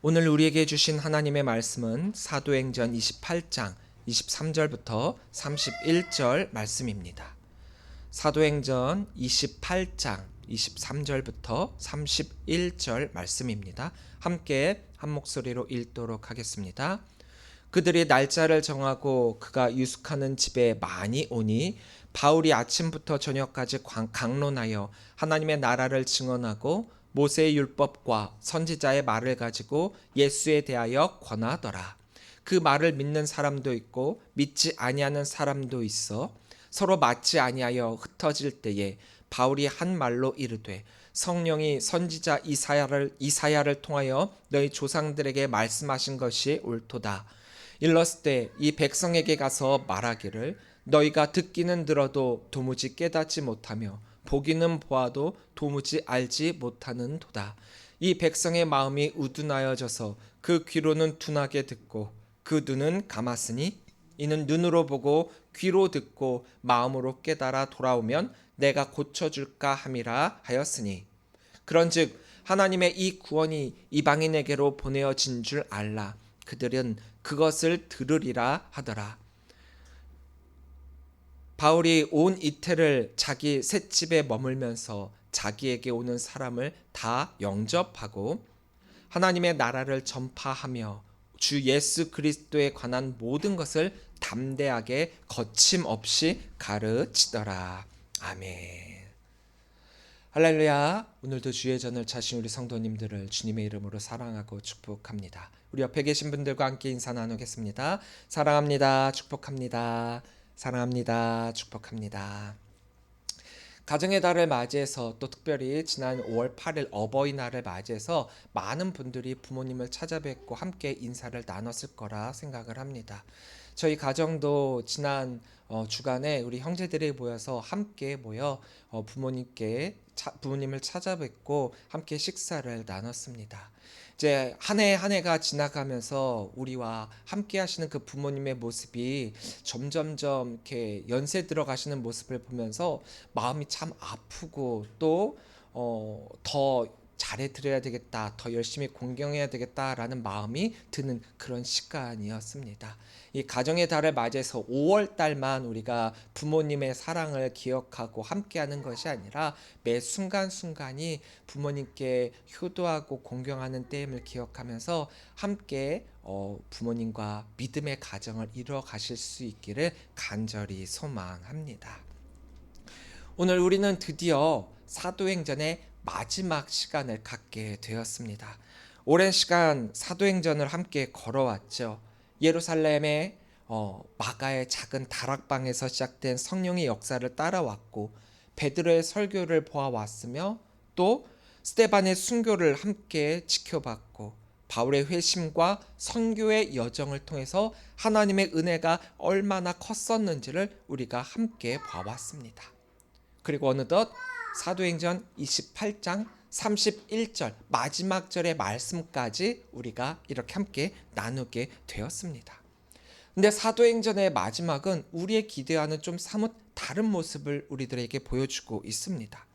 오늘 우리에게 주신 하나님의 말씀은 사도행전 28장 23절부터 31절 말씀입니다. 사도행전 28장 23절부터 31절 말씀입니다. 함께 한 목소리로 읽도록 하겠습니다. 그들이 날짜를 정하고 그가 유숙하는 집에 많이 오니 바울이 아침부터 저녁까지 강론하여 하나님의 나라를 증언하고 모세의 율법과 선지자의 말을 가지고 예수에 대하여 권하더라. 그 말을 믿는 사람도 있고 믿지 아니하는 사람도 있어 서로 맞지 아니하여 흩어질 때에 바울이 한 말로 이르되 성령이 선지자 이사야를 통하여 너희 조상들에게 말씀하신 것이 옳도다. 일렀을 때 이 백성에게 가서 말하기를 너희가 듣기는 들어도 도무지 깨닫지 못하며 보기는 보아도 도무지 알지 못하는도다. 이 백성의 마음이 우둔하여져서 그 귀로는 둔하게 듣고 그 눈은 감았으니 이는 눈으로 보고 귀로 듣고 마음으로 깨달아 돌아오면 내가 고쳐줄까 함이라 하였으니 그런즉 하나님의 이 구원이 이방인에게로 보내어진 줄 알라. 그들은 그것을 들으리라 하더라. 바울이 온 이틀을 자기 셋집에 머물면서 자기에게 오는 사람을 다 영접하고 하나님의 나라를 전파하며 주 예수 그리스도에 관한 모든 것을 담대하게 거침없이 가르치더라. 아멘. 할렐루야. 오늘도 주의 전을 차신 우리 성도님들을 주님의 이름으로 사랑하고 축복합니다. 우리 옆에 계신 분들과 함께 인사 나누겠습니다. 사랑합니다. 축복합니다. 사랑합니다. 축복합니다. 가정의 달을 맞이해서 또 특별히 지난 5월 8일 어버이날을 맞이해서 많은 분들이 부모님을 찾아뵙고 함께 인사를 나눴을 거라 생각을 합니다. 저희 가정도 지난 주간에 우리 형제들이 모여서 함께 모여 부모님을 찾아뵙고 함께 식사를 나눴습니다. 이제 한 해 한 해가 지나가면서 우리와 함께 하시는 그 부모님의 모습이 점점점 이렇게 연세 들어가시는 모습을 보면서 마음이 참 아프고 또 더 잘해 드려야 되겠다, 더 열심히 공경해야 되겠다라는 마음이 드는 그런 시간이었습니다. 이 가정의 달을 맞이해서 5월 달만 우리가 부모님의 사랑을 기억하고 함께하는 것이 아니라 매 순간순간이 부모님께 효도하고 공경하는 때임을 기억하면서 함께 부모님과 믿음의 가정을 이루어 가실 수 있기를 간절히 소망합니다. 오늘 우리는 드디어 사도행전의 마지막 시간을 갖게 되었습니다. 오랜 시간 사도행전을 함께 걸어왔죠. 예루살렘의 마가의 작은 다락방에서 시작된 성령의 역사를 따라왔고 베드로의 설교를 보아왔으며 또 스데반의 순교를 함께 지켜봤고 바울의 회심과 선교의 여정을 통해서 하나님의 은혜가 얼마나 컸었는지를 우리가 함께 봐왔습니다. 그리고 어느덧 사도행전 28장 31절 마지막 절의 말씀까지 우리가 이렇게 함께 나누게 되었습니다. 근데 사도행전의 마지막은 우리의 기대와는 좀 사뭇 다른 모습을 우리들에게 보여주고 있습니다.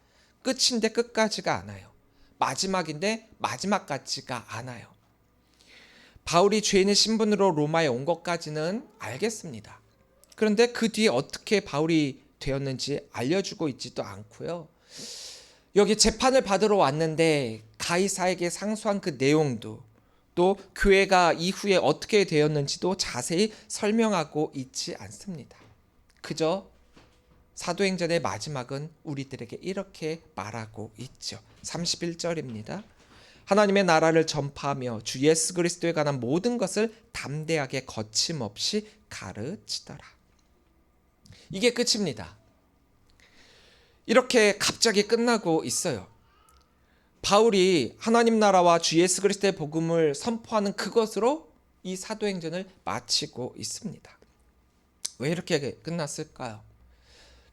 끝인데 끝까지가 않아요. 마지막인데 마지막 같지가 않아요. 바울이 죄인의 신분으로 로마에 온 것까지는 알겠습니다. 그런데 그 뒤에 어떻게 바울이 되었는지 알려주고 있지도 않고요. 여기 재판을 받으러 왔는데 가이사에게 상소한 그 내용도 또 교회가 이후에 어떻게 되었는지도 자세히 설명하고 있지 않습니다. 그저 사도행전의 마지막은 우리들에게 이렇게 말하고 있죠. 31절입니다. 하나님의 나라를 전파하며 주 예수 그리스도에 관한 모든 것을 담대하게 거침없이 가르치더라. 이게 끝입니다. 이렇게 갑자기 끝나고 있어요. 바울이 하나님 나라와 주 예수 그리스도의 복음을 선포하는 그것으로 이 사도행전을 마치고 있습니다. 왜 이렇게 끝났을까요?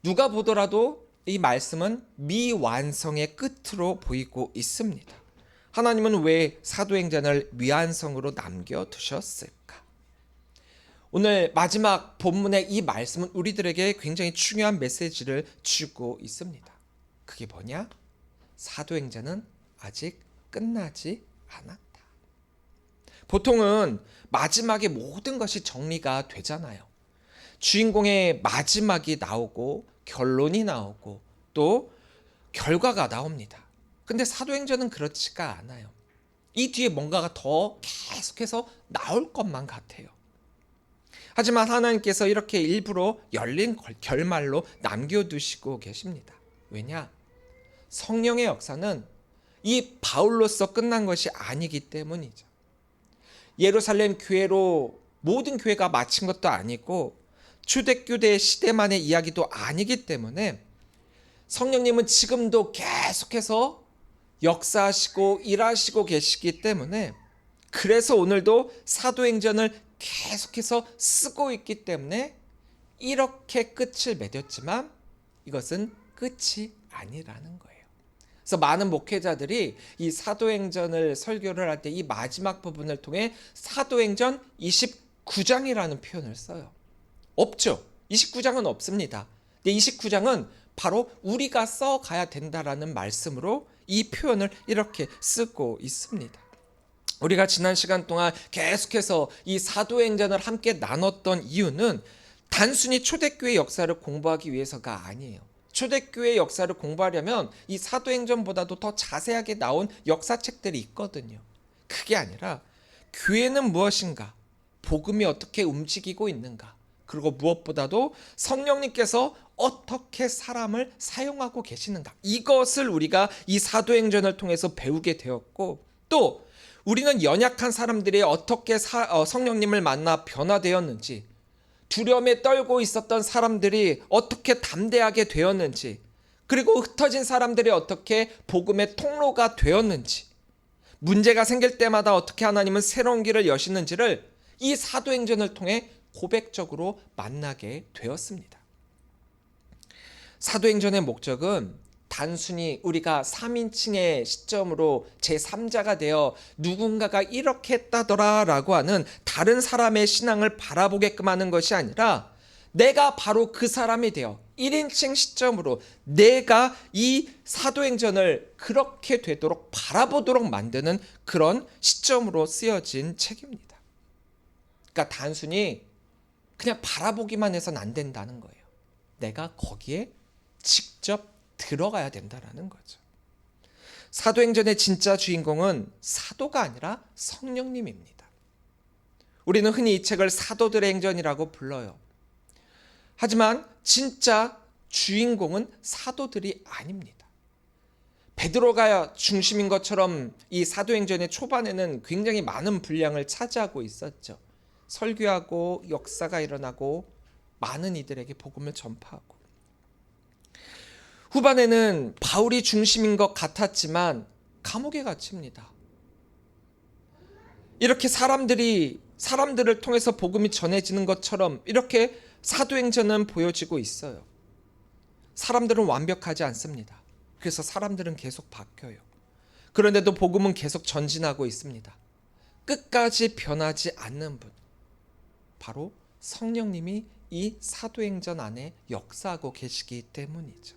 누가 보더라도 이 말씀은 미완성의 끝으로 보이고 있습니다. 하나님은 왜 사도행전을 미완성으로 남겨두셨을까? 오늘 마지막 본문의 이 말씀은 우리들에게 굉장히 중요한 메시지를 주고 있습니다. 그게 뭐냐? 사도행전은 아직 끝나지 않았다. 보통은 마지막에 모든 것이 정리가 되잖아요. 주인공의 마지막이 나오고 결론이 나오고 또 결과가 나옵니다. 근데 사도행전은 그렇지가 않아요. 이 뒤에 뭔가가 더 계속해서 나올 것만 같아요. 하지만 하나님께서 이렇게 일부러 열린 결말로 남겨두시고 계십니다. 왜냐? 성령의 역사는 이 바울로서 끝난 것이 아니기 때문이죠. 예루살렘 교회로 모든 교회가 마친 것도 아니고 초대교회 시대만의 이야기도 아니기 때문에 성령님은 지금도 계속해서 역사하시고 일하시고 계시기 때문에, 그래서 오늘도 사도행전을 계속해서 쓰고 있기 때문에 이렇게 끝을 맺었지만 이것은 끝이 아니라는 거예요. 그래서 많은 목회자들이 이 사도행전을 설교를 할 때 이 마지막 부분을 통해 사도행전 29장이라는 표현을 써요. 없죠. 29장은 없습니다. 근데 29장은 바로 우리가 써가야 된다라는 말씀으로 이 표현을 이렇게 쓰고 있습니다. 우리가 지난 시간 동안 계속해서 이 사도행전을 함께 나눴던 이유는 단순히 초대교회 역사를 공부하기 위해서가 아니에요. 초대교회 역사를 공부하려면 이 사도행전보다도 더 자세하게 나온 역사책들이 있거든요. 그게 아니라 교회는 무엇인가, 복음이 어떻게 움직이고 있는가, 그리고 무엇보다도 성령님께서 어떻게 사람을 사용하고 계시는가, 이것을 우리가 이 사도행전을 통해서 배우게 되었고, 또 우리는 연약한 사람들이 어떻게 성령님을 만나 변화되었는지, 두려움에 떨고 있었던 사람들이 어떻게 담대하게 되었는지, 그리고 흩어진 사람들이 어떻게 복음의 통로가 되었는지, 문제가 생길 때마다 어떻게 하나님은 새로운 길을 여시는지를 이 사도행전을 통해 고백적으로 만나게 되었습니다. 사도행전의 목적은 단순히 우리가 3인칭의 시점으로 제3자가 되어 누군가가 이렇게 했다더라 라고 하는 다른 사람의 신앙을 바라보게끔 하는 것이 아니라, 내가 바로 그 사람이 되어 1인칭 시점으로 내가 이 사도행전을 그렇게 되도록 바라보도록 만드는 그런 시점으로 쓰여진 책입니다. 그러니까 단순히 그냥 바라보기만 해서는 안 된다는 거예요. 내가 거기에 직접 들어가야 된다라는 거죠. 사도행전의 진짜 주인공은 사도가 아니라 성령님입니다. 우리는 흔히 이 책을 사도들의 행전이라고 불러요. 하지만 진짜 주인공은 사도들이 아닙니다. 베드로가 중심인 것처럼 이 사도행전의 초반에는 굉장히 많은 분량을 차지하고 있었죠. 설교하고 역사가 일어나고 많은 이들에게 복음을 전파하고, 후반에는 바울이 중심인 것 같았지만 감옥에 갇힙니다. 이렇게 사람들을 통해서 복음이 전해지는 것처럼 이렇게 사도행전은 보여지고 있어요. 사람들은 완벽하지 않습니다. 그래서 사람들은 계속 바뀌어요. 그런데도 복음은 계속 전진하고 있습니다. 끝까지 변하지 않는 분, 바로 성령님이 이 사도행전 안에 역사하고 계시기 때문이죠.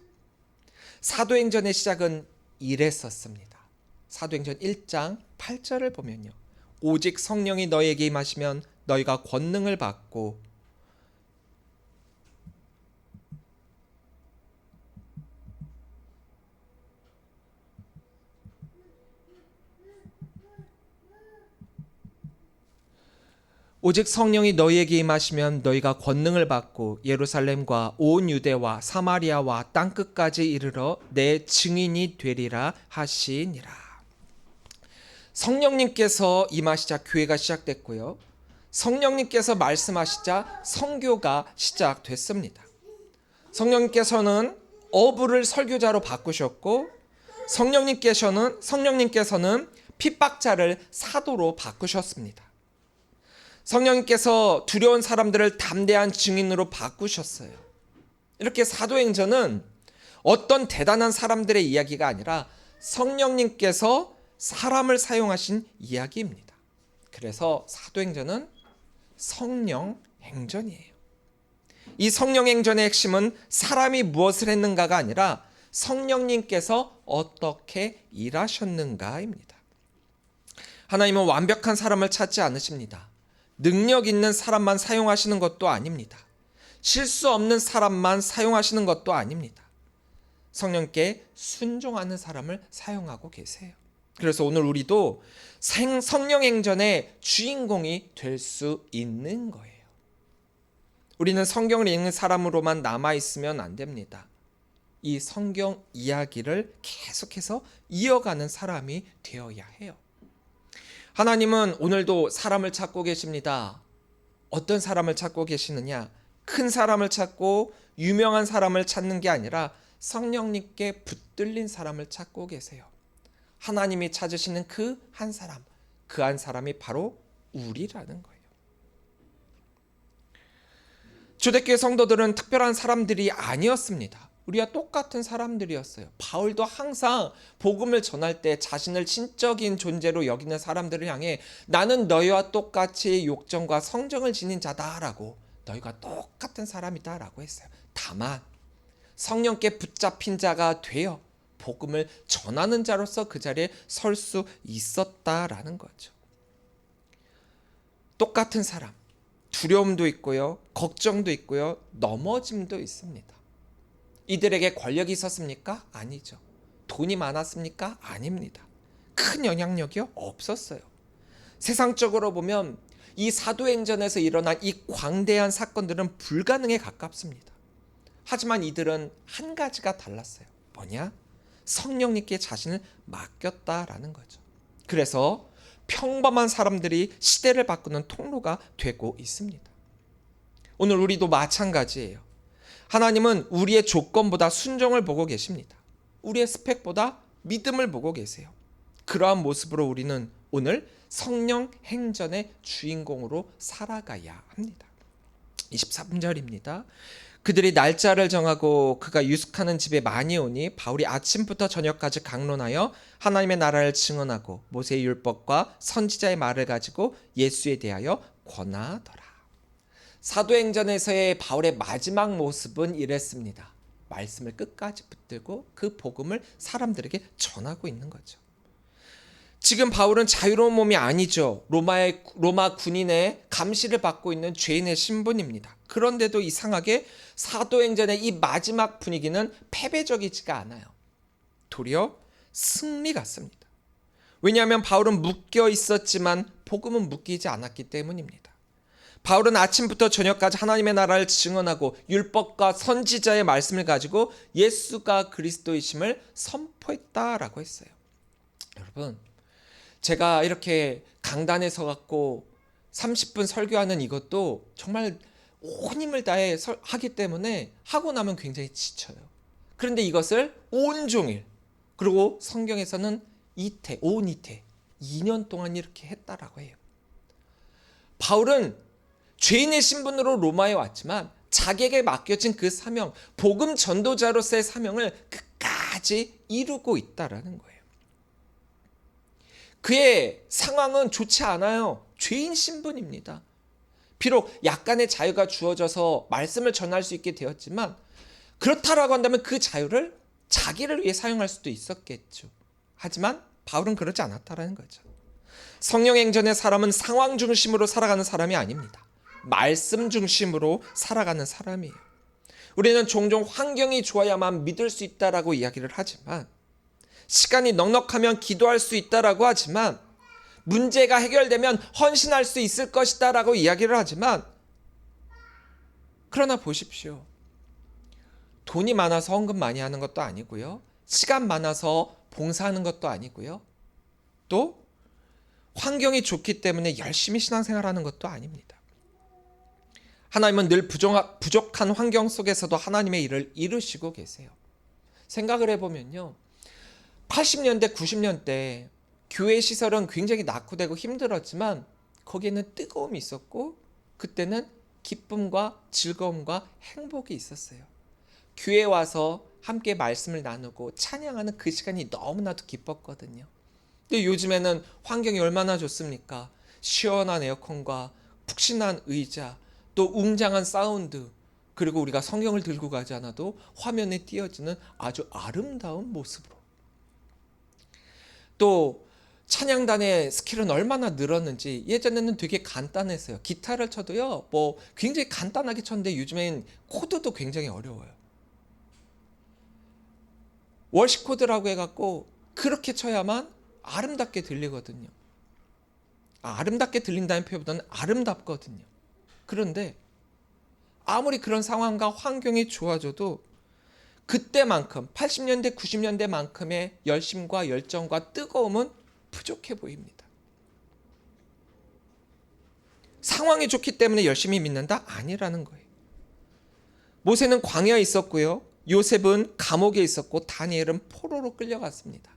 사도행전의 시작은 이랬었습니다. 사도행전 1장 8절을 보면요, 오직 성령이 너희에게 임하시면 너희가 권능을 받고 오직 성령이 너희에게 임하시면 너희가 권능을 받고 예루살렘과 온 유대와 사마리아와 땅끝까지 이르러 내 증인이 되리라 하시니라. 성령님께서 임하시자 교회가 시작됐고요, 성령님께서 말씀하시자 선교가 시작됐습니다. 성령님께서는 어부를 설교자로 바꾸셨고, 성령님께서는 핍박자를 사도로 바꾸셨습니다. 성령님께서 두려운 사람들을 담대한 증인으로 바꾸셨어요. 이렇게 사도행전은 어떤 대단한 사람들의 이야기가 아니라 성령님께서 사람을 사용하신 이야기입니다. 그래서 사도행전은 성령행전이에요. 이 성령행전의 핵심은 사람이 무엇을 했는가가 아니라 성령님께서 어떻게 일하셨는가입니다. 하나님은 완벽한 사람을 찾지 않으십니다. 능력 있는 사람만 사용하시는 것도 아닙니다. 실수 없는 사람만 사용하시는 것도 아닙니다. 성령께 순종하는 사람을 사용하고 계세요. 그래서 오늘 우리도 성령 행전의 주인공이 될 수 있는 거예요. 우리는 성경을 읽는 사람으로만 남아있으면 안 됩니다. 이 성경 이야기를 계속해서 이어가는 사람이 되어야 해요. 하나님은 오늘도 사람을 찾고 계십니다. 어떤 사람을 찾고 계시느냐? 큰 사람을 찾고 유명한 사람을 찾는 게 아니라 성령님께 붙들린 사람을 찾고 계세요. 하나님이 찾으시는 그 한 사람, 그 한 사람이 바로 우리라는 거예요. 초대교회 성도들은 특별한 사람들이 아니었습니다. 우리와 똑같은 사람들이었어요. 바울도 항상 복음을 전할 때 자신을 신적인 존재로 여기는 사람들을 향해 나는 너희와 똑같이 욕정과 성정을 지닌 자다라고, 너희가 똑같은 사람이다라고 했어요. 다만 성령께 붙잡힌 자가 되어 복음을 전하는 자로서 그 자리에 설 수 있었다라는 거죠. 똑같은 사람, 두려움도 있고요, 걱정도 있고요, 넘어짐도 있습니다. 이들에게 권력이 있었습니까? 아니죠. 돈이 많았습니까? 아닙니다. 큰 영향력이 없었어요. 세상적으로 보면 이 사도행전에서 일어난 이 광대한 사건들은 불가능에 가깝습니다. 하지만 이들은 한 가지가 달랐어요. 뭐냐? 성령님께 자신을 맡겼다라는 거죠. 그래서 평범한 사람들이 시대를 바꾸는 통로가 되고 있습니다. 오늘 우리도 마찬가지예요. 하나님은 우리의 조건보다 순종을 보고 계십니다. 우리의 스펙보다 믿음을 보고 계세요. 그러한 모습으로 우리는 오늘 성령 행전의 주인공으로 살아가야 합니다. 23절입니다. 그들이 날짜를 정하고 그가 유숙하는 집에 많이 오니 바울이 아침부터 저녁까지 강론하여 하나님의 나라를 증언하고 모세의 율법과 선지자의 말을 가지고 예수에 대하여 권하더라. 사도행전에서의 바울의 마지막 모습은 이랬습니다. 말씀을 끝까지 붙들고 그 복음을 사람들에게 전하고 있는 거죠. 지금 바울은 자유로운 몸이 아니죠. 로마 군인의 감시를 받고 있는 죄인의 신분입니다. 그런데도 이상하게 사도행전의 이 마지막 분위기는 패배적이지가 않아요. 도리어 승리 같습니다. 왜냐하면 바울은 묶여 있었지만 복음은 묶이지 않았기 때문입니다. 바울은 아침부터 저녁까지 하나님의 나라를 증언하고 율법과 선지자의 말씀을 가지고 예수가 그리스도이심을 선포했다라고 했어요. 여러분, 제가 이렇게 강단에 서갖고 30분 설교하는 이것도 정말 온 힘을 다해 하기 때문에 하고 나면 굉장히 지쳐요. 그런데 이것을 온종일, 그리고 성경에서는 온 이태, 2년 동안 이렇게 했다라고 해요. 바울은 죄인의 신분으로 로마에 왔지만 자기에게 맡겨진 그 사명, 복음 전도자로서의 사명을 끝까지 이루고 있다라는 거예요. 그의 상황은 좋지 않아요. 죄인 신분입니다. 비록 약간의 자유가 주어져서 말씀을 전할 수 있게 되었지만 그렇다라고 한다면 그 자유를 자기를 위해 사용할 수도 있었겠죠. 하지만 바울은 그러지 않았다라는 거죠. 성령 행전의 사람은 상황 중심으로 살아가는 사람이 아닙니다. 말씀 중심으로 살아가는 사람이에요. 우리는 종종 환경이 좋아야만 믿을 수 있다라고 이야기를 하지만, 시간이 넉넉하면 기도할 수 있다라고 하지만, 문제가 해결되면 헌신할 수 있을 것이다라고 이야기를 하지만, 그러나 보십시오. 돈이 많아서 헌금 많이 하는 것도 아니고요. 시간 많아서 봉사하는 것도 아니고요. 또 환경이 좋기 때문에 열심히 신앙생활하는 것도 아닙니다. 하나님은 늘 부족한 환경 속에서도 하나님의 일을 이루시고 계세요. 생각을 해보면요. 80년대, 90년대 교회 시설은 굉장히 낙후되고 힘들었지만 거기에는 뜨거움이 있었고 그때는 기쁨과 즐거움과 행복이 있었어요. 교회에 와서 함께 말씀을 나누고 찬양하는 그 시간이 너무나도 기뻤거든요. 근데 요즘에는 환경이 얼마나 좋습니까? 시원한 에어컨과 푹신한 의자, 또 웅장한 사운드, 그리고 우리가 성경을 들고 가지 않아도 화면에 띄어지는 아주 아름다운 모습으로. 또 찬양단의 스킬은 얼마나 늘었는지. 예전에는 되게 간단했어요. 기타를 쳐도요, 뭐 굉장히 간단하게 쳤는데 요즘엔 코드도 굉장히 어려워요. 월시 코드라고 해갖고 그렇게 쳐야만 아름답게 들리거든요. 아름답게 들린다는 표현보다는 아름답거든요. 그런데 아무리 그런 상황과 환경이 좋아져도 그때만큼 80년대 90년대만큼의 열심과 열정과 뜨거움은 부족해 보입니다. 상황이 좋기 때문에 열심히 믿는다? 아니라는 거예요. 모세는 광야에 있었고요, 요셉은 감옥에 있었고, 다니엘은 포로로 끌려갔습니다.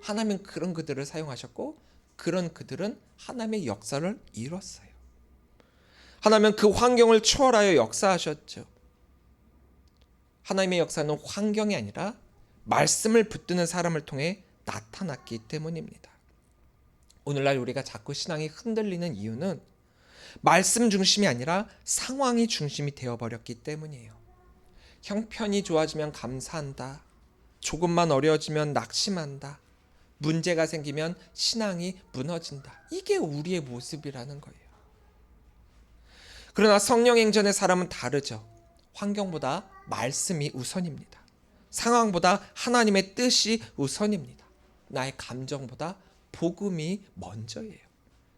하나님은 그런 그들을 사용하셨고, 그런 그들은 하나님의 역사를 이뤘어요. 하나님은 그 환경을 초월하여 역사하셨죠. 하나님의 역사는 환경이 아니라 말씀을 붙드는 사람을 통해 나타났기 때문입니다. 오늘날 우리가 자꾸 신앙이 흔들리는 이유는 말씀 중심이 아니라 상황이 중심이 되어버렸기 때문이에요. 형편이 좋아지면 감사한다. 조금만 어려워지면 낙심한다. 문제가 생기면 신앙이 무너진다. 이게 우리의 모습이라는 거예요. 그러나 성령 행전의 사람은 다르죠. 환경보다 말씀이 우선입니다. 상황보다 하나님의 뜻이 우선입니다. 나의 감정보다 복음이 먼저예요.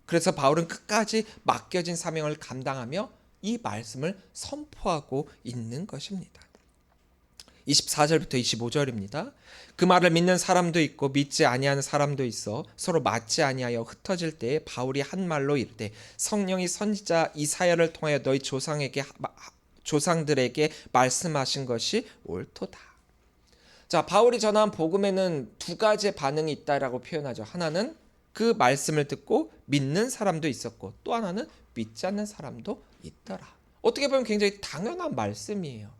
그래서 바울은 끝까지 맡겨진 사명을 감당하며 이 말씀을 선포하고 있는 것입니다. 24절부터 25절입니다. 그 말을 믿는 사람도 있고 믿지 아니하는 사람도 있어 서로 맞지 아니하여 흩어질 때에 바울이 한 말로 이르되 성령이 선지자 이사야를 통하여 너희 조상들에게 말씀하신 것이 옳도다. 자, 바울이 전한 복음에는 두 가지의 반응이 있다라고 표현하죠. 하나는 그 말씀을 듣고 믿는 사람도 있었고, 또 하나는 믿지 않는 사람도 있더라. 어떻게 보면 굉장히 당연한 말씀이에요.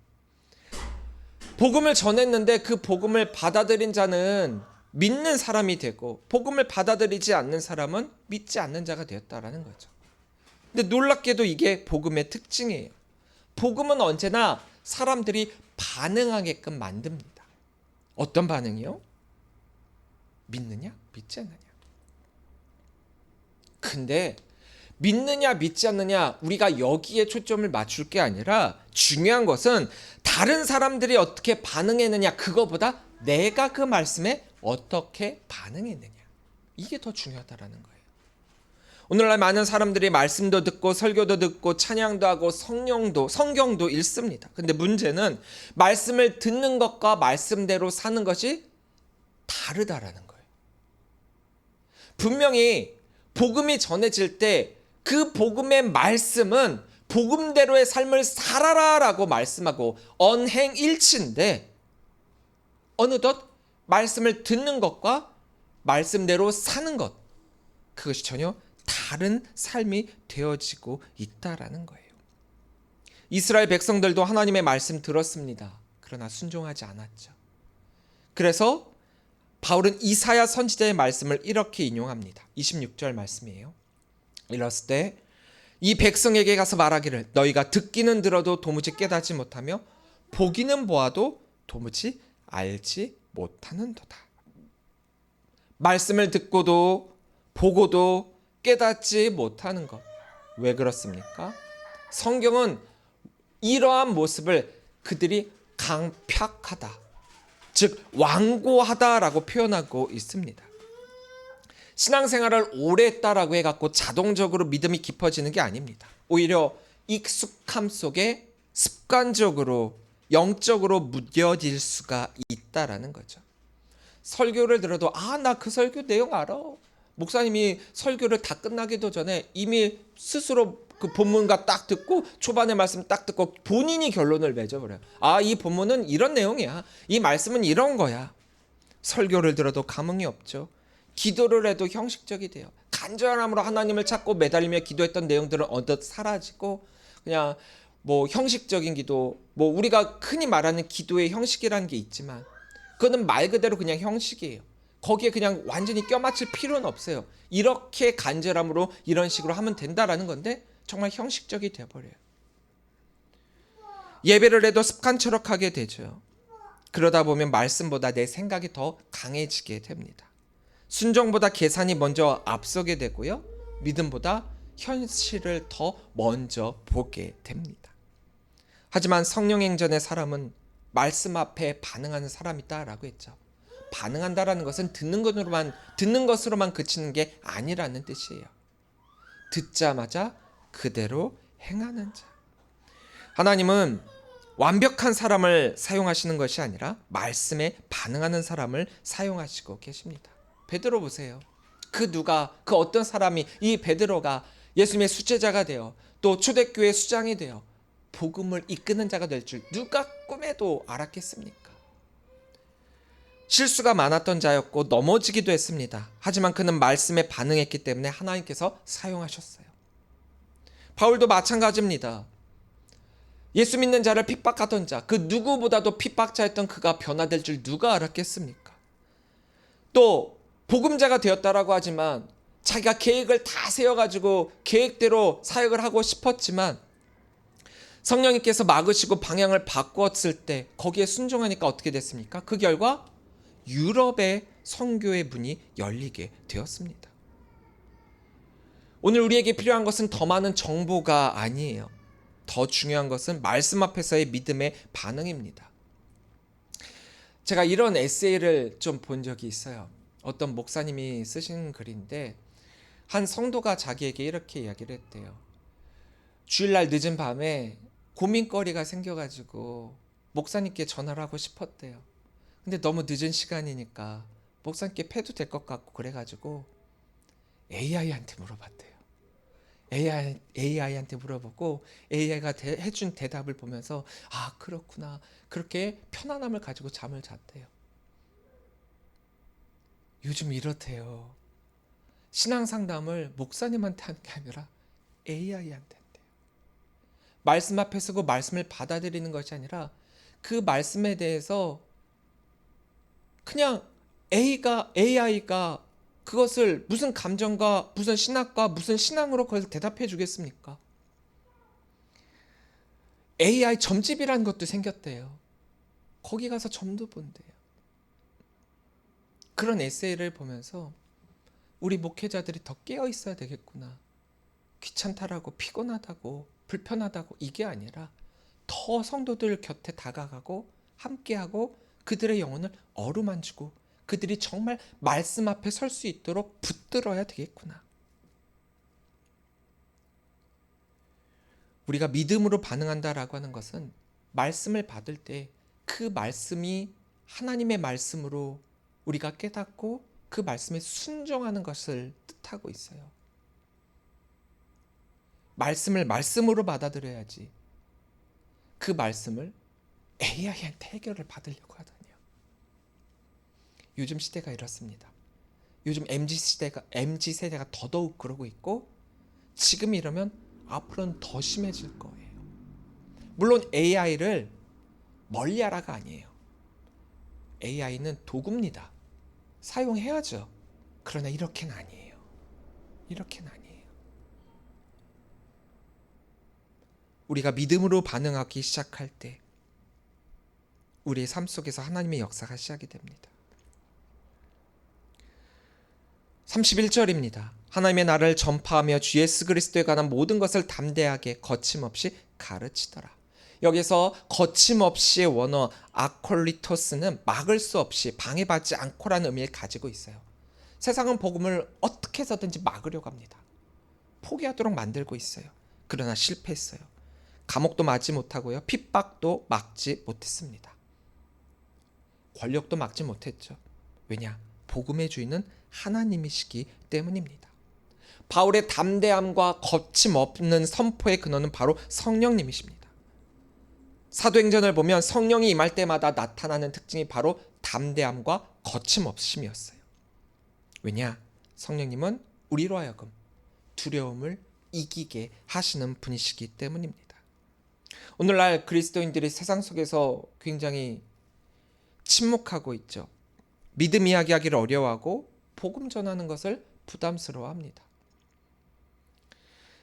복음을 전했는데 그 복음을 받아들인 자는 믿는 사람이 되고, 복음을 받아들이지 않는 사람은 믿지 않는 자가 되었다라는 거죠. 근데 놀랍게도 이게 복음의 특징이에요. 복음은 언제나 사람들이 반응하게끔 만듭니다. 어떤 반응이요? 믿느냐, 믿지 않느냐. 근데 믿느냐 믿지 않느냐, 우리가 여기에 초점을 맞출 게 아니라 중요한 것은 다른 사람들이 어떻게 반응했느냐, 그거보다 내가 그 말씀에 어떻게 반응했느냐, 이게 더 중요하다라는 거예요. 오늘날 많은 사람들이 말씀도 듣고 설교도 듣고 찬양도 하고 성경도 읽습니다. 근데 문제는 말씀을 듣는 것과 말씀대로 사는 것이 다르다라는 거예요. 분명히 복음이 전해질 때 그 복음의 말씀은 복음대로의 삶을 살아라라고 말씀하고 언행일치인데, 어느덧 말씀을 듣는 것과 말씀대로 사는 것, 그것이 전혀 다른 삶이 되어지고 있다라는 거예요. 이스라엘 백성들도 하나님의 말씀 들었습니다. 그러나 순종하지 않았죠. 그래서 바울은 이사야 선지자의 말씀을 이렇게 인용합니다. 26절 말씀이에요. 이랬을 때 이 백성에게 가서 말하기를 너희가 듣기는 들어도 도무지 깨닫지 못하며 보기는 보아도 도무지 알지 못하는도다. 말씀을 듣고도 보고도 깨닫지 못하는 것. 왜 그렇습니까? 성경은 이러한 모습을 그들이 강팍하다, 즉 완고하다라고 표현하고 있습니다. 신앙생활을 오래 했다라고 해갖고 자동적으로 믿음이 깊어지는 게 아닙니다. 오히려 익숙함 속에 습관적으로 영적으로 무뎌질 수가 있다라는 거죠. 설교를 들어도 나 그 설교 내용 알아. 목사님이 설교를 다 끝나기도 전에 이미 스스로 그 본문과 딱 듣고 초반의 말씀 딱 듣고 본인이 결론을 맺어버려요. 이 본문은 이런 내용이야. 이 말씀은 이런 거야. 설교를 들어도 감흥이 없죠. 기도를 해도 형식적이 돼요. 간절함으로 하나님을 찾고 매달리며 기도했던 내용들은 어느덧 사라지고 그냥 뭐 형식적인 기도, 뭐 우리가 흔히 말하는 기도의 형식이라는 게 있지만 그거는 말 그대로 그냥 형식이에요. 거기에 그냥 완전히 껴맞출 필요는 없어요. 이렇게 간절함으로 이런 식으로 하면 된다라는 건데 정말 형식적이 돼버려요. 예배를 해도 습관처럼 하게 되죠. 그러다 보면 말씀보다 내 생각이 더 강해지게 됩니다. 순종보다 계산이 먼저 앞서게 되고요. 믿음보다 현실을 더 먼저 보게 됩니다. 하지만 성령행전의 사람은 말씀 앞에 반응하는 사람이다라고 했죠. 반응한다라는 것은 듣는 것으로만 그치는 게 아니라는 뜻이에요. 듣자마자 그대로 행하는 자. 하나님은 완벽한 사람을 사용하시는 것이 아니라 말씀에 반응하는 사람을 사용하시고 계십니다. 베드로 보세요. 그 어떤 사람이 이 베드로가 예수님의 수제자가 되어 또 초대교회 수장이 되어 복음을 이끄는 자가 될 줄 누가 꿈에도 알았겠습니까? 실수가 많았던 자였고 넘어지기도 했습니다. 하지만 그는 말씀에 반응했기 때문에 하나님께서 사용하셨어요. 바울도 마찬가지입니다. 예수 믿는 자를 핍박하던 자, 그 누구보다도 핍박자였던 그가 변화될 줄 누가 알았겠습니까? 또 복음자가 되었다라고 하지만 자기가 계획을 다 세워가지고 계획대로 사역을 하고 싶었지만 성령님께서 막으시고 방향을 바꾸었을 때 거기에 순종하니까 어떻게 됐습니까? 그 결과 유럽의 선교의 문이 열리게 되었습니다. 오늘 우리에게 필요한 것은 더 많은 정보가 아니에요. 더 중요한 것은 말씀 앞에서의 믿음의 반응입니다. 제가 이런 에세이를 좀 본 적이 있어요. 어떤 목사님이 쓰신 글인데 한 성도가 자기에게 이렇게 이야기를 했대요. 주일날 늦은 밤에 고민거리가 생겨가지고 목사님께 전화를 하고 싶었대요. 근데 너무 늦은 시간이니까 목사님께 패도 될 것 같고 그래가지고 AI한테 물어봤대요. AI한테 물어보고 AI가 해준 대답을 보면서 아 그렇구나 그렇게 편안함을 가지고 잠을 잤대요. 요즘 이렇대요. 신앙 상담을 목사님한테 하는 게 아니라 AI한테 한대요. 말씀 앞에 서고 말씀을 받아들이는 것이 아니라 그 말씀에 대해서 그냥 AI가 그것을 무슨 감정과 무슨 신학과 무슨 신앙으로 그걸 대답해 주겠습니까? AI 점집이라는 것도 생겼대요. 거기 가서 점도 본대요. 그런 에세이를 보면서 우리 목회자들이 더 깨어 있어야 되겠구나. 귀찮다라고 피곤하다고 불편하다고 이게 아니라 더 성도들 곁에 다가가고 함께하고 그들의 영혼을 어루만지고 그들이 정말 말씀 앞에 설 수 있도록 붙들어야 되겠구나. 우리가 믿음으로 반응한다라고 하는 것은 말씀을 받을 때 그 말씀이 하나님의 말씀으로 우리가 깨닫고 그 말씀에 순종하는 것을 뜻하고 있어요. 말씀을 말씀으로 받아들여야지 그 말씀을 AI한테 해결을 받으려고 하다니요. 요즘 시대가 이렇습니다. 요즘 MZ세대가 더더욱 그러고 있고 지금 이러면 앞으로는 더 심해질 거예요. 물론 AI를 멀리하라가 아니에요. AI는 도구입니다. 사용해야죠. 그러나 이렇게는 아니에요. 이렇게는 아니에요. 우리가 믿음으로 반응하기 시작할 때 우리의 삶 속에서 하나님의 역사가 시작이 됩니다. 31절입니다. 하나님의 나라를 전파하며 주 예수 그리스도에 관한 모든 것을 담대하게 거침없이 가르치더라. 여기서 거침없이의 원어 아콜리토스는 막을 수 없이 방해받지 않고라는 의미를 가지고 있어요. 세상은 복음을 어떻게 해서든지 막으려고 합니다. 포기하도록 만들고 있어요. 그러나 실패했어요. 감옥도 막지 못하고요. 핍박도 막지 못했습니다. 권력도 막지 못했죠. 왜냐? 복음의 주인은 하나님이시기 때문입니다. 바울의 담대함과 거침없는 선포의 근원은 바로 성령님이십니다. 사도행전을 보면 성령이 임할 때마다 나타나는 특징이 바로 담대함과 거침없음이었어요. 왜냐? 성령님은 우리로 하여금 두려움을 이기게 하시는 분이시기 때문입니다. 오늘날 그리스도인들이 세상 속에서 굉장히 침묵하고 있죠. 믿음 이야기하기를 어려워하고 복음 전하는 것을 부담스러워합니다.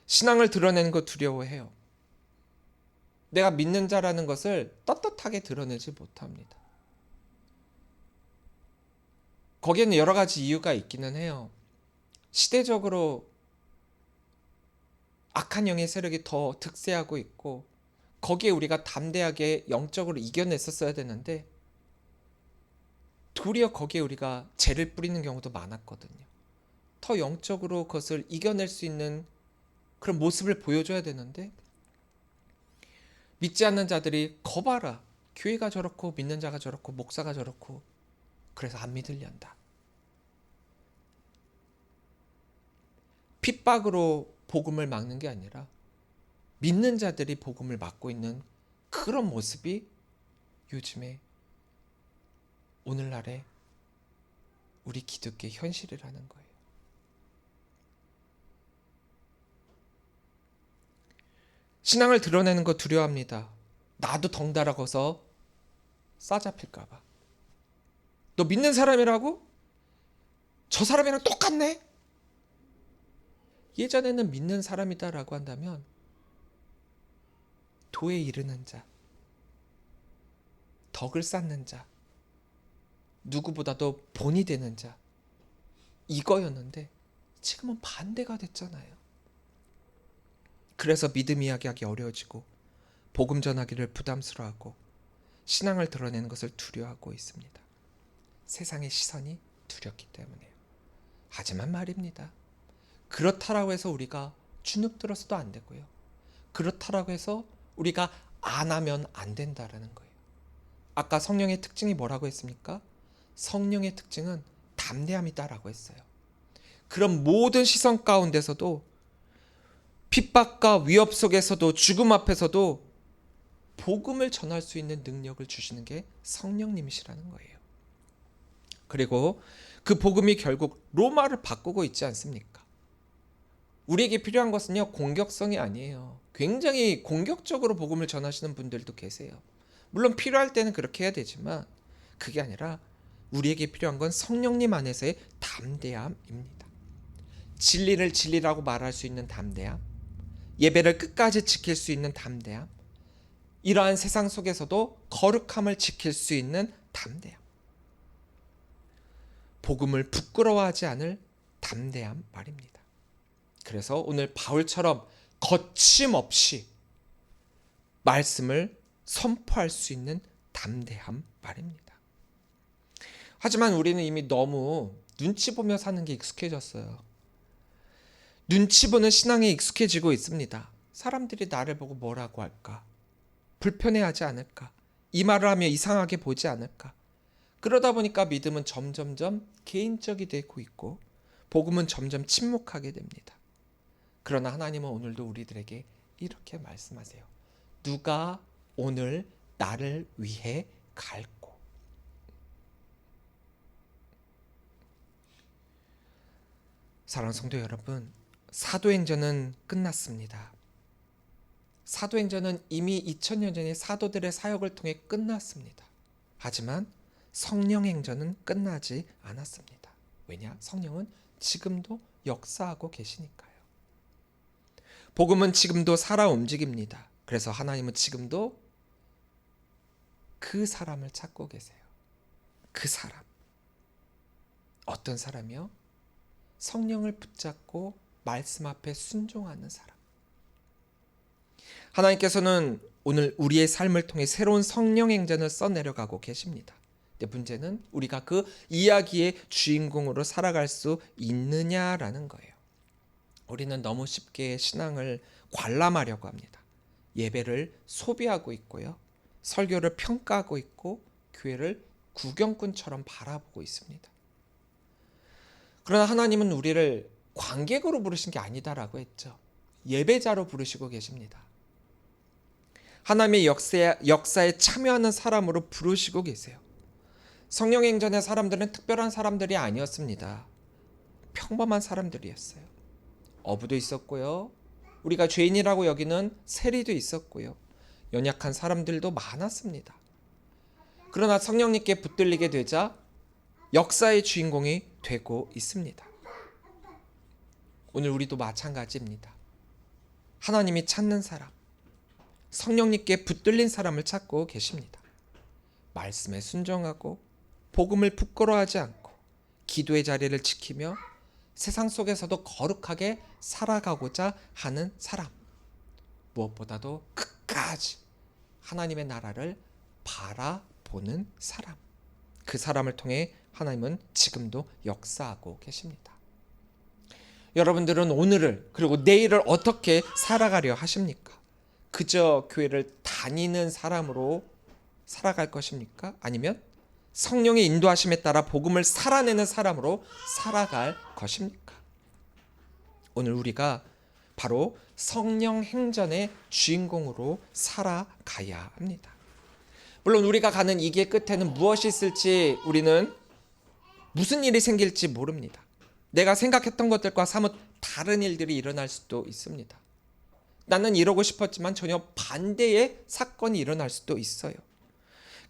신앙을 드러내는 거 두려워해요. 내가 믿는 자라는 것을 떳떳하게 드러내지 못합니다. 거기에는 여러 가지 이유가 있기는 해요. 시대적으로 악한 영의 세력이 더 득세하고 있고 거기에 우리가 담대하게 영적으로 이겨냈었어야 되는데 도리어 거기에 우리가 죄를 뿌리는 경우도 많았거든요. 더 영적으로 그것을 이겨낼 수 있는 그런 모습을 보여줘야 되는데 믿지 않는 자들이 거봐라, 교회가 저렇고 믿는 자가 저렇고 목사가 저렇고 그래서 안 믿으련다. 핍박으로 복음을 막는 게 아니라 믿는 자들이 복음을 막고 있는 그런 모습이 요즘에 오늘날의 우리 기독교의 현실이라는 거예요. 신앙을 드러내는 거 두려워합니다. 나도 덩달아서 싸잡힐까봐. 너 믿는 사람이라고? 저 사람이랑 똑같네? 예전에는 믿는 사람이다라고 한다면 도에 이르는 자, 덕을 쌓는 자, 누구보다도 본이 되는 자, 이거였는데 지금은 반대가 됐잖아요. 그래서 믿음 이야기하기 어려워지고 복음 전하기를 부담스러워하고 신앙을 드러내는 것을 두려워하고 있습니다. 세상의 시선이 두렵기 때문에요. 하지만 말입니다. 그렇다라고 해서 우리가 주눅들어서도 안 되고요. 그렇다라고 해서 우리가 안 하면 안 된다라는 거예요. 아까 성령의 특징이 뭐라고 했습니까? 성령의 특징은 담대함이다라고 했어요. 그런 모든 시선 가운데서도 핍박과 위협 속에서도 죽음 앞에서도 복음을 전할 수 있는 능력을 주시는 게 성령님이시라는 거예요. 그리고 그 복음이 결국 로마를 바꾸고 있지 않습니까? 우리에게 필요한 것은요, 공격성이 아니에요. 굉장히 공격적으로 복음을 전하시는 분들도 계세요. 물론 필요할 때는 그렇게 해야 되지만 그게 아니라 우리에게 필요한 건 성령님 안에서의 담대함입니다. 진리를 진리라고 말할 수 있는 담대함, 예배를 끝까지 지킬 수 있는 담대함, 이러한 세상 속에서도 거룩함을 지킬 수 있는 담대함, 복음을 부끄러워하지 않을 담대함 말입니다. 그래서 오늘 바울처럼 거침없이 말씀을 선포할 수 있는 담대함 말입니다. 하지만 우리는 이미 너무 눈치 보며 사는 게 익숙해졌어요. 눈치 보는 신앙에 익숙해지고 있습니다. 사람들이 나를 보고 뭐라고 할까? 불편해하지 않을까? 이 말을 하면 이상하게 보지 않을까? 그러다 보니까 믿음은 점점점 개인적이 되고 있고 복음은 점점 침묵하게 됩니다. 그러나 하나님은 오늘도 우리들에게 이렇게 말씀하세요. 누가 오늘 나를 위해 갈고. 사랑하는 성도 여러분, 사도행전은 끝났습니다. 사도행전은 이미 2000년 전에 사도들의 사역을 통해 끝났습니다. 하지만 성령행전은 끝나지 않았습니다. 왜냐? 성령은 지금도 역사하고 계시니까요. 복음은 지금도 살아 움직입니다. 그래서 하나님은 지금도 그 사람을 찾고 계세요. 그 사람. 어떤 사람이요? 성령을 붙잡고 말씀 앞에 순종하는 사람. 하나님께서는 오늘 우리의 삶을 통해 새로운 성령 행전을 써내려가고 계십니다. 근데 문제는 우리가 그 이야기의 주인공으로 살아갈 수 있느냐라는 거예요. 우리는 너무 쉽게 신앙을 관람하려고 합니다. 예배를 소비하고 있고요. 설교를 평가하고 있고 교회를 구경꾼처럼 바라보고 있습니다. 그러나 하나님은 우리를 관객으로 부르신 게 아니다라고 했죠. 예배자로 부르시고 계십니다. 하나님의 역사에 참여하는 사람으로 부르시고 계세요. 성령행전의 사람들은 특별한 사람들이 아니었습니다. 평범한 사람들이었어요. 어부도 있었고요. 우리가 죄인이라고 여기는 세리도 있었고요. 연약한 사람들도 많았습니다. 그러나 성령님께 붙들리게 되자 역사의 주인공이 되고 있습니다. 오늘 우리도 마찬가지입니다. 하나님이 찾는 사람, 성령님께 붙들린 사람을 찾고 계십니다. 말씀에 순종하고 복음을 부끄러워하지 않고 기도의 자리를 지키며 세상 속에서도 거룩하게 살아가고자 하는 사람, 무엇보다도 끝까지 하나님의 나라를 바라보는 사람, 그 사람을 통해 하나님은 지금도 역사하고 계십니다. 여러분들은 오늘을 그리고 내일을 어떻게 살아가려 하십니까? 그저 교회를 다니는 사람으로 살아갈 것입니까? 아니면 성령의 인도하심에 따라 복음을 살아내는 사람으로 살아갈 것입니까? 오늘 우리가 바로 성령 행전의 주인공으로 살아가야 합니다. 물론 우리가 가는 이 길 끝에는 무엇이 있을지, 우리는 무슨 일이 생길지 모릅니다. 내가 생각했던 것들과 사뭇 다른 일들이 일어날 수도 있습니다. 나는 이러고 싶었지만 전혀 반대의 사건이 일어날 수도 있어요.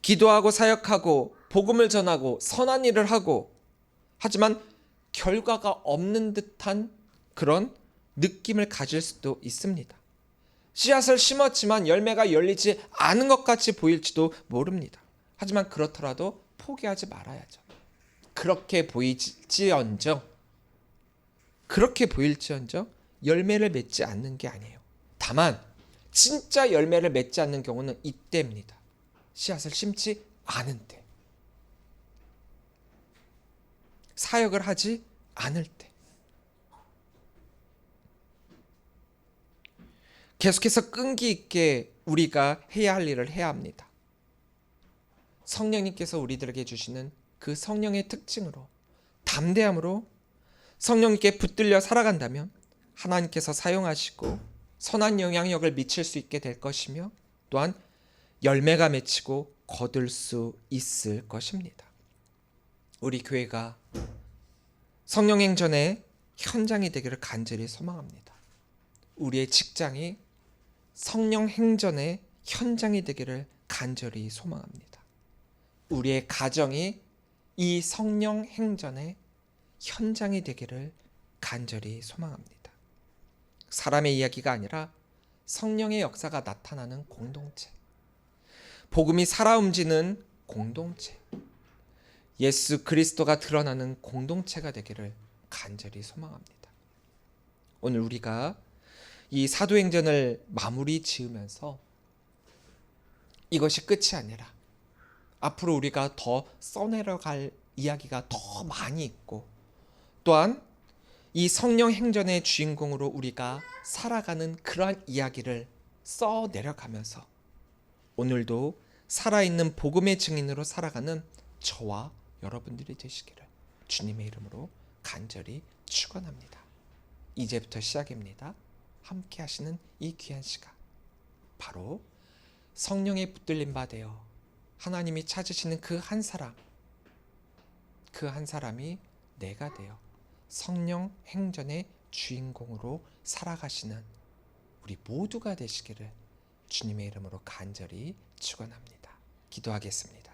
기도하고 사역하고 복음을 전하고 선한 일을 하고, 하지만 결과가 없는 듯한 그런 느낌을 가질 수도 있습니다. 씨앗을 심었지만 열매가 열리지 않은 것 같이 보일지도 모릅니다. 하지만 그렇더라도 포기하지 말아야죠. 그렇게 보일지언정 열매를 맺지 않는 게 아니에요. 다만 진짜 열매를 맺지 않는 경우는 이때입니다. 씨앗을 심지 않은 때, 사역을 하지 않을 때, 계속해서 끈기 있게 우리가 해야 할 일을 해야 합니다. 성령님께서 우리들에게 주시는 그 성령의 특징으로, 담대함으로 성령님께 붙들려 살아간다면 하나님께서 사용하시고 선한 영향력을 미칠 수 있게 될 것이며, 또한 열매가 맺히고 거둘 수 있을 것입니다. 우리 교회가 성령 행전의 현장이 되기를 간절히 소망합니다. 우리의 직장이 성령 행전의 현장이 되기를 간절히 소망합니다. 우리의 가정이 이 성령 행전의 현장이 되기를 간절히 소망합니다. 사람의 이야기가 아니라 성령의 역사가 나타나는 공동체, 복음이 살아 움직이는 공동체, 예수 그리스도가 드러나는 공동체가 되기를 간절히 소망합니다. 오늘 우리가 이 사도행전을 마무리 지으면서 이것이 끝이 아니라 앞으로 우리가 더 써내려갈 이야기가 더 많이 있고, 또한 이 성령 행전의 주인공으로 우리가 살아가는 그러한 이야기를 써내려가면서 오늘도 살아있는 복음의 증인으로 살아가는 저와 여러분들이 되시기를 주님의 이름으로 간절히 축원합니다. 이제부터 시작입니다. 함께 하시는 이 귀한 시간, 바로 성령의 붙들림 받아 하나님이 찾으시는 그 한 사람, 그 한 사람이 내가 되어 성령 행전의 주인공으로 살아가시는 우리 모두가 되시기를 주님의 이름으로 간절히 축원합니다. 기도하겠습니다.